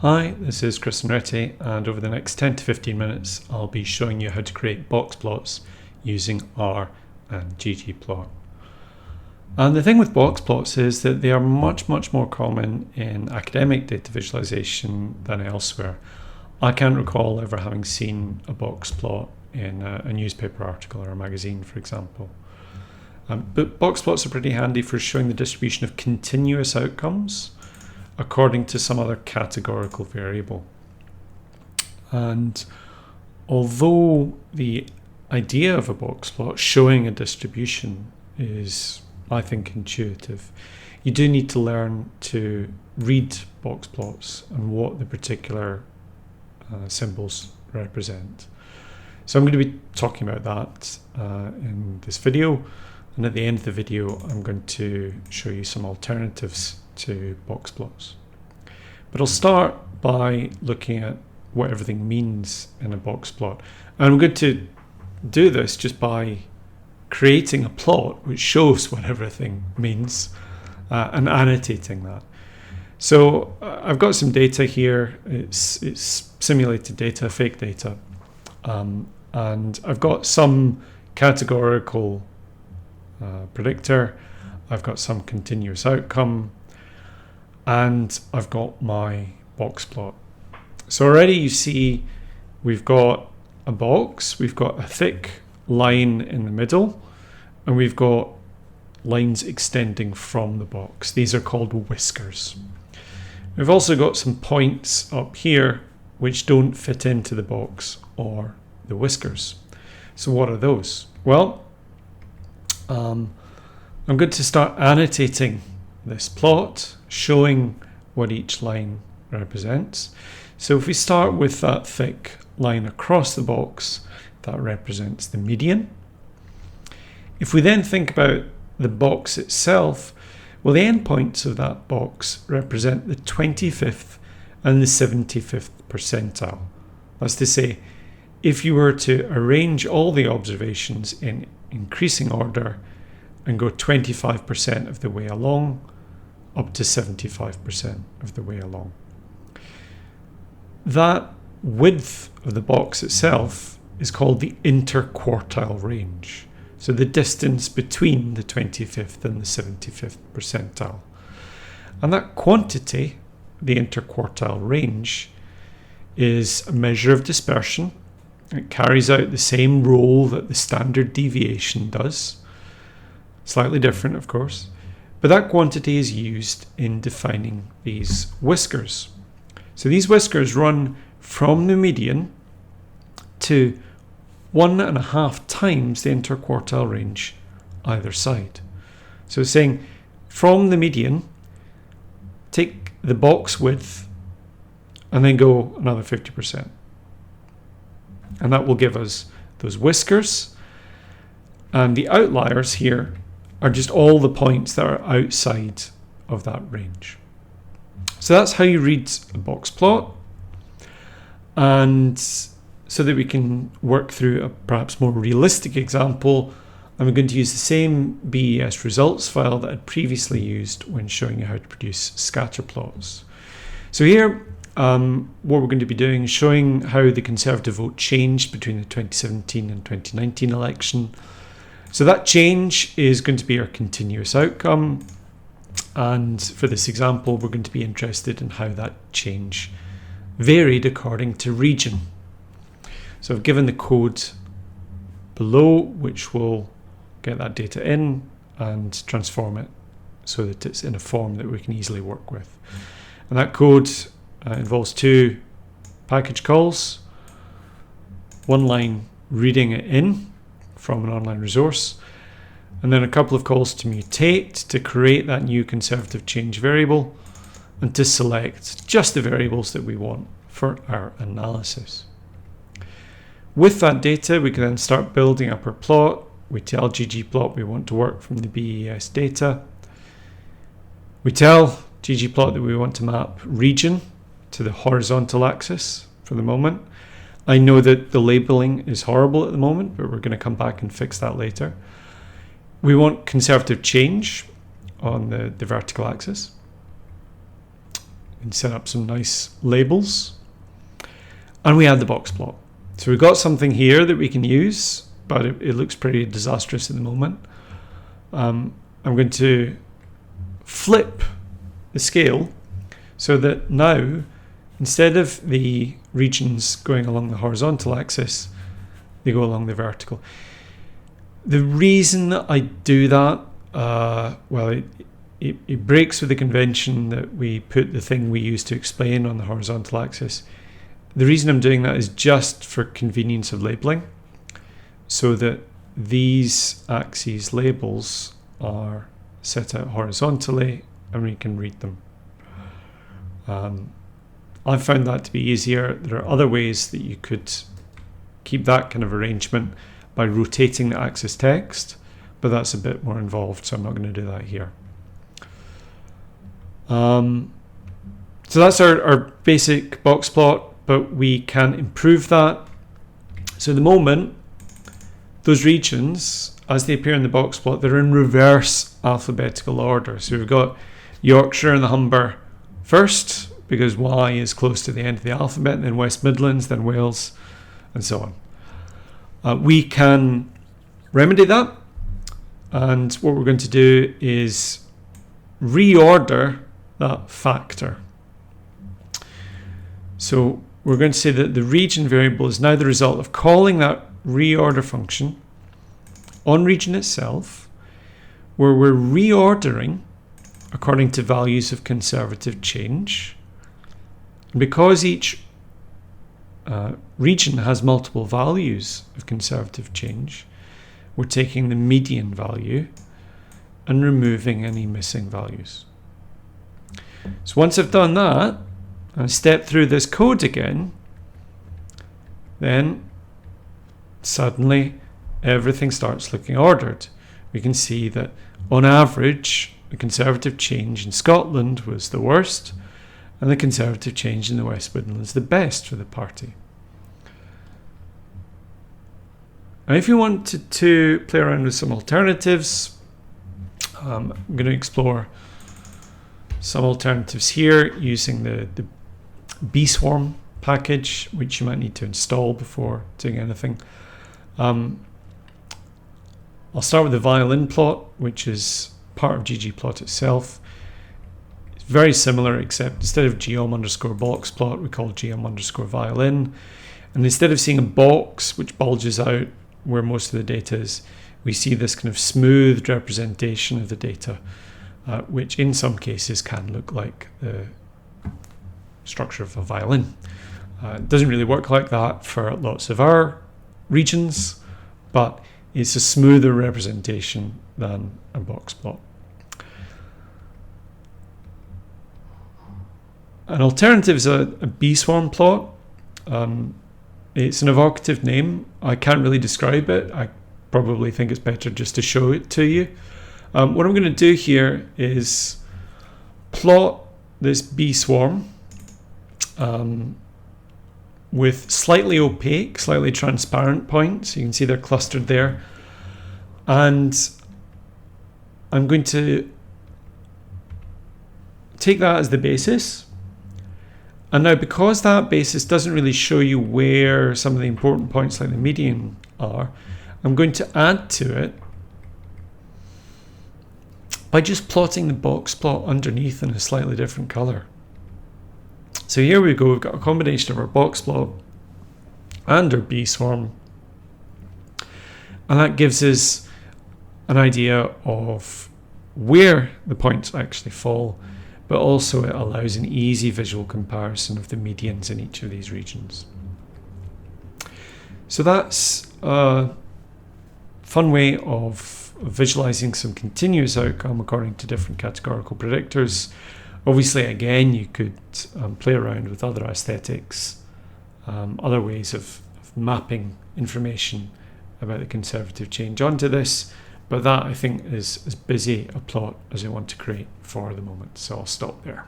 Hi, this is Chris Moretti, and over the next 10 to 15 minutes I'll be showing you how to create box plots using R and ggplot. And the thing with box plots is that they are much more common in academic data visualization than elsewhere. I can't recall ever having seen a box plot in a newspaper article or a magazine, for example. But box plots are pretty handy for showing the distribution of continuous outcomes according to some other categorical variable. And although the idea of a box plot showing a distribution is, I think, intuitive, you do need to learn to read box plots and what the particular symbols represent. So I'm going to be talking about that in this video, and at the end of the video I'm going to show you some alternatives to box plots. But I'll start by looking at what everything means in a box plot. And I'm going to do this just by creating a plot which shows what everything means and annotating that. So I've got some data here. It's simulated data, fake data. And I've got some categorical predictor. I've got some continuous outcome. And I've got my box plot. So already you see we've got a box, we've got a thick line in the middle, and we've got lines extending from the box. These are called whiskers. We've also got some points up here which don't fit into the box or the whiskers. So what are those? Well, I'm going to start annotating this plot, showing what each line represents. So if we start with that thick line across the box, that represents the median. If we then think about the box itself, well, the endpoints of that box represent the 25th and the 75th percentile. That's to say, if you were to arrange all the observations in increasing order and go 25% of the way along, up to 75% of the way along. That width of the box itself is called the interquartile range. So the distance between the 25th and the 75th percentile. And that quantity, the interquartile range, is a measure of dispersion. It carries out the same role that the standard deviation does. Slightly different, of course. But that quantity is used in defining these whiskers. So these whiskers run from the median to 1.5 times the interquartile range either side. So it's saying from the median, take the box width and then go another 50%. And that will give us those whiskers. And the outliers here are just all the points that are outside of that range. So that's how you read a box plot. And so that we can work through a perhaps more realistic example, I'm going to use the same BES results file that I'd previously used when showing you how to produce scatter plots. So here, what we're going to be doing is showing how the Conservative vote changed between the 2017 and 2019 election. So that change is going to be our continuous outcome. And for this example, we're going to be interested in how that change varied according to region. So I've given the code below, which will get that data in and transform it so that it's in a form that we can easily work with. And that code involves 2 package calls, one line reading it in from an online resource, and then a couple of calls to mutate to create that new conservative change variable and to select just the variables that we want for our analysis. With that data, we can then start building up our plot. We tell ggplot we want to work from the BES data. We tell ggplot that we want to map region to the horizontal axis for the moment. I know that the labeling is horrible at the moment, but we're going to come back and fix that later. We want conservative change on the vertical axis. and set up some nice labels. And we add the box plot. So we've got something here that we can use, but it looks pretty disastrous at the moment. I'm going to flip the scale so that now, instead of the regions going along the horizontal axis, they go along the vertical. The reason that I do that, well, it breaks with the convention that we put the thing we use to explain on the horizontal axis. The reason I'm doing that is just for convenience of labeling, so that these axes labels are set out horizontally and we can read them. I've found that to be easier. There are other ways that you could keep that kind of arrangement by rotating the axis text, but that's a bit more involved, so I'm not going to do that here. So that's our basic box plot, but we can improve that. So at the moment, those regions, as they appear in the box plot, they're in reverse alphabetical order. So we've got Yorkshire and the Humber first, because Y is close to the end of the alphabet, then West Midlands, then Wales, and so on. We can remedy that, and what we're going to do is reorder that factor. So we're going to say that the region variable is now the result of calling that reorder function on region itself, where we're reordering according to values of conservative change. And because each region has multiple values of conservative change, we're taking the median value and removing any missing values. So once I've done that, and step through this code again, then suddenly everything starts looking ordered. We can see that on average, the conservative change in Scotland was the worst, and the conservative change in the West Midlands the best for the party. Now, if you wanted to play around with some alternatives, I'm going to explore some alternatives here using the bswarm package, which you might need to install before doing anything. I'll start with the violin plot, which is part of ggplot itself. It's very similar, except instead of geom_boxplot, we call geom_violin. And instead of seeing a box which bulges out where most of the data is, we see this kind of smoothed representation of the data, which in some cases can look like the structure of a violin. It doesn't really work like that for lots of our regions, but it's a smoother representation than a box plot. An alternative is a bswarm plot. It's an evocative name. I can't really describe it. I probably think it's better just to show it to you. What I'm going to do here is plot this bswarm with slightly opaque, slightly transparent points. You can see they're clustered there. And I'm going to take that as the basis. And now, because that basis doesn't really show you where some of the important points like the median are, I'm going to add to it by just plotting the box plot underneath in a slightly different color. So here we go, we've got a combination of our box plot and our bswarm, and that gives us an idea of where the points actually fall, but also it allows an easy visual comparison of the medians in each of these regions. So that's a fun way of visualizing some continuous outcome according to different categorical predictors. Obviously, again, you could play around with other aesthetics, other ways of mapping information about the conservative change onto this, but that I think is as busy a plot as I want to create for the moment, so I'll stop there.